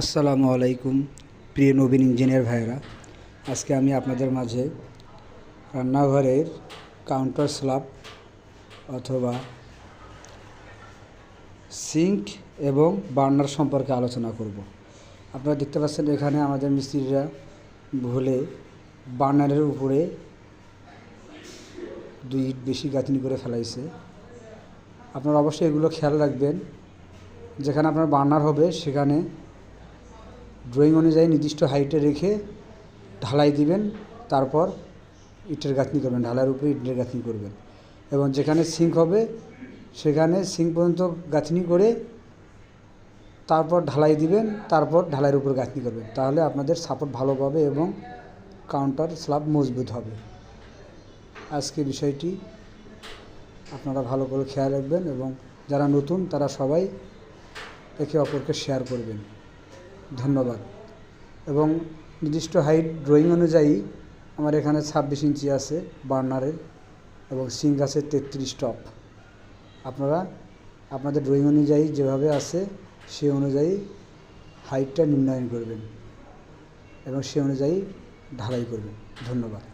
আসসালামু আলাইকুম প্রিয় নবীন ইঞ্জিনিয়ার ভাইয়েরা। আজকে আমি আপনাদের মাঝে রান্নাঘরের কাউন্টার স্ল্যাব অথবা সিঙ্ক এবং বার্নার সম্পর্কে আলোচনা করব। আপনারা দেখতে পাচ্ছেন এখানে আমাদের মিস্ত্রিরা ভুলে বার্নারের উপরে 2 ইট বেশি গাঁথনি করে ফেলাইছে। আপনারা অবশ্যই এগুলো খেয়াল রাখবেন। যেখানে আপনার বার্নার হবে সেখানে ড্রয়িং অনুযায়ী নির্দিষ্ট হাইটে রেখে ঢালাই দিবেন, তারপর ইটের গাঁথনি করবেন, ঢালাইয়ের উপরে ইটের গাঁথনি করবেন। এবং যেখানে সিঙ্ক হবে সেখানে সিঙ্ক পর্যন্ত গাঁথনি করে তারপর ঢালাই দিবেন, তারপর ঢালাইয়ের উপর গাঁথনি করবেন। তাহলে আপনাদের সাপোর্ট ভালো পাবে এবং কাউন্টার স্ল্যাব মজবুত হবে। আজকে বিষয়টি আপনারা ভালো করে খেয়াল রাখবেন এবং যারা নতুন তারা সবাই একে অপরকে শেয়ার করবেন। ধন্যবাদ। এবং নির্দিষ্ট হাইট ড্রয়িং অনুযায়ী আমার এখানে 26 ইঞ্চি আছে বার্নারের এবং সিঙ্ক আছে 33 টপ। আপনারা আপনাদের ড্রয়িং অনুযায়ী যেভাবে আছে সেই অনুযায়ী হাইটটা নির্ণয় করবেন এবং সে অনুযায়ী ঢালাই করবেন। ধন্যবাদ।